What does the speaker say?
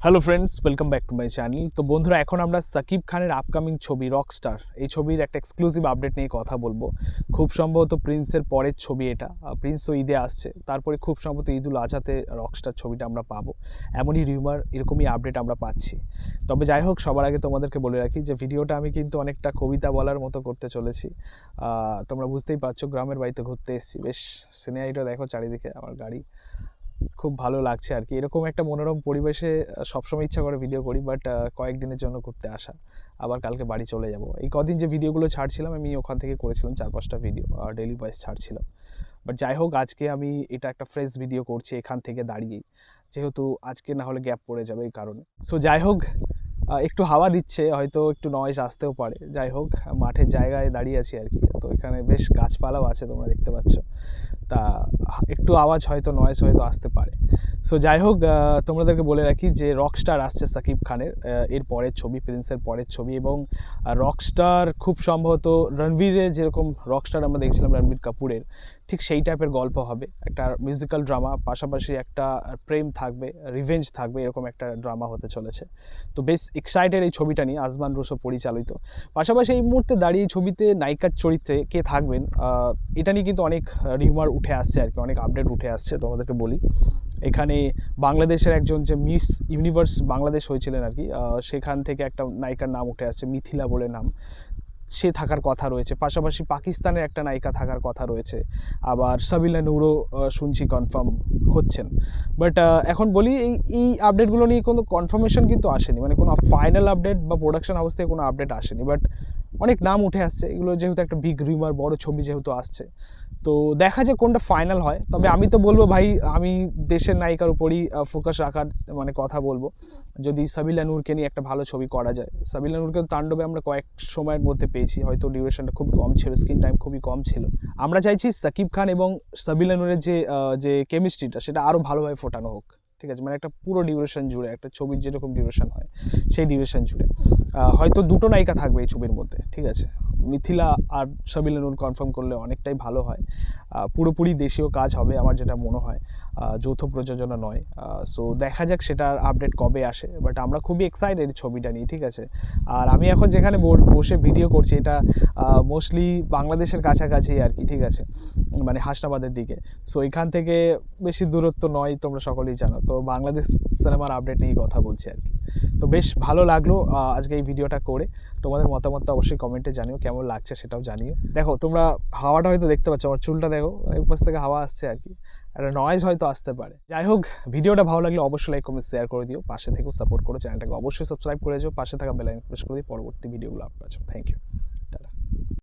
Hello friends, welcome back to my channel. তো বন্ধুরা, এখন আমরা সাকিব খানের আপকামিং ছবি রকস্টার, এই ছবির একটা এক্সক্লুসিভ আপডেট নিয়ে কথা বলবো। খুব সম্ভবত প্রিন্সের পরের ছবি এটা। প্রিন্স তো ঈদে আসছে, তারপরে খুব সম্ভবত ঈদুল আজহাতে রকস্টার ছবিটা আমরা পাবো, এমনই রিউমার, এরকমই আপডেট আমরা পাচ্ছি। তবে যাই হোক, সবার আগে তোমাদেরকে বলে রাখি যে ভিডিওটা আমি কিন্তু অনেকটা কবিতা বলার মতো করতে চলেছি। তোমরা বুঝতেই পারছো, গ্রামের বাড়িতে ঘুরতে এসেছি। বেশ সিনারিটা দেখো চারিদিকে, আমার গাড়ি, খুব ভালো লাগছে আর কি। এরকম একটা মনোরম পরিবেশে সবসময় ইচ্ছা করে ভিডিও করি, বাট কয়েকদিনের জন্য ঘুরতে আসা, আবার কালকে বাড়ি চলে যাব। এই কদিন যে ভিডিওগুলো ছাড়ছিলাম আমি ওখান থেকে করেছিলাম 4-5টা ভিডিও, ডেইলি ওয়াইজ ছাড়ছিলাম। বাট যাই হোক, আজকে আমি এটা একটা ফ্রেশ ভিডিও করছি এখান থেকে দাঁড়িয়েই, যেহেতু আজকে না হলে গ্যাপ পড়ে যাবে এই কারণে। সো যাই হোক, একটু হাওয়া দিচ্ছে, হয়তো একটু নয়েজ আসতেও পারে। যাই হোক, মাঠের জায়গায় দাঁড়িয়ে আছি আর কি, তো এখানে বেশ গাছপালাও আছে, তোমরা দেখতে পাচ্ছ। তা একটু আওয়াজ হয়তো, নয়েজ হয়তো আসতে পারে। সো যাই হোক, তোমাদেরকে বলে রাখি যে রকস্টার আসছে সাকিব খানের, এর পরের ছবি, প্রিন্সের পরের ছবি। এবং রকস্টার খুব সম্ভবত রণবীরের যেরকম রকস্টার আমরা দেখছিলাম রণবীর কাপুরের, ঠিক সেই টাইপের গল্প হবে। একটা মিউজিক্যাল ড্রামা, পাশাপাশি একটা প্রেম থাকবে, রিভেঞ্জ থাকবে, এরকম একটা ড্রামা হতে চলেছে। তো বেশ এক্সাইটেড এই ছবিটা নিয়ে, আসমান রুসো পরিচালিত। পাশাপাশি এই মুহূর্তে দাঁড়িয়ে ছবিতে নায়িকার চরিত্রে কে থাকবেন, এটা নিয়ে কিন্তু অনেক রিউমার উঠে আসছে আর কি, অনেক আপডেট উঠে আসছে। তোমাদেরকে বলি, এখানে বাংলাদেশের একজন যে মিস ইউনিভার্স বাংলাদেশ হয়েছিলেন আর কি, সেখান থেকে একটা নায়িকার নাম উঠে আসছে, মিথিলা বলে নাম, সে থাকার কথা রয়েছে। পাশাপাশি পাকিস্তানের একটা নায়িকা থাকার কথা রয়েছে। আবার সাবিলা নূরও শুনছি কনফার্ম হচ্ছেন। বাট এখন বলি, এই আপডেটগুলো নিয়ে কোনো কনফার্মেশন কিন্তু আসেনি, মানে কোনো ফাইনাল আপডেট বা প্রোডাকশন হাউস থেকে কোনো আপডেট আসেনি। বাট অনেক নাম উঠে আসছে, এগুলো যেহেতু একটা বিগ রিউমার, বড় ছবি যেহেতু আসছে, তো দেখা যায় কোনটা ফাইনাল হয়। তবে আমি তো বলবো ভাই, আমি দেশের নায়িকার উপরই ফোকাস রাখার মানে কথা বলবো। যদি সাবিলা নূরকে নিয়ে একটা ভালো ছবি করা যায়, সাবিলা নূরকে তাণ্ডবে আমরা কয়েক সময়ের মধ্যে পেয়েছি, হয়তো ডিউরেশনটা খুব কম ছিল, স্ক্রিন টাইম খুবই কম ছিল। আমরা চাইছি সাকিব খান এবং সাবিলা নূরের যে কেমিস্ট্রিটা, সেটা আরও ভালোভাবে ফোটানো হোক। ঠিক আছে, মানে একটা পুরো ডিউরেশন জুড়ে, একটা ছবির যেরকম ডিউরেশন হয় সেই ডিউরেশন জুড়ে হয়তো দুটো নায়িকা থাকবে এই ছবির মধ্যে। ঠিক আছে, মিথিলা আর সাবিলা নূর কনফার্ম করলে অনেকটাই ভালো হয়। পুরোপুরি দেশীয় কাজ হবে আমার যেটা মনে হয়, যৌথ প্রযোজনা নয়। সো দেখা যাক সেটার আপডেট কবে আসে। বাট আমরা খুবই এক্সাইটেড ছবিটা নিয়ে। ঠিক আছে, আর আমি এখন যেখানে বসে ভিডিও করছি, এটা মোস্টলি বাংলাদেশের কাছাকাছি আর কি। ঠিক আছে, মানে হাসনাবাদের দিকে। সো এখান থেকে বেশি দূরত্ব নয়, তোমরা সকলেই জানো। তো বাংলাদেশ সিনেমার আপডেট নিয়ে কথা বলছি আর কি। তো বেশ ভালো লাগলো আজকে এই ভিডিওটা করে। তোমাদের মতামতটা অবশ্যই কমেন্টে জানিও, কেমন লাগছে সেটাও জানিও। দেখো, তোমরা হাওয়াটা হয়তো দেখতে পাচ্ছ, আমার চুলটা দেখো, উপাস থেকে হাওয়া আসছে আর কি, একটা নয়েজ হয়তো আসতে পারে। যাই হোক, ভিডিওটা ভালো লাগলে অবশ্যই লাইক, কমেন্ট, শেয়ার করে দিও। পাশে থেকেও সাপোর্ট করো, চ্যানেলটাকে অবশ্যই সাবস্ক্রাইব করে যাও, পাশে থাকা বেল আইকন প্রেস করে দিও, পরবর্তী ভিডিওগুলো আপলোড। Thank you.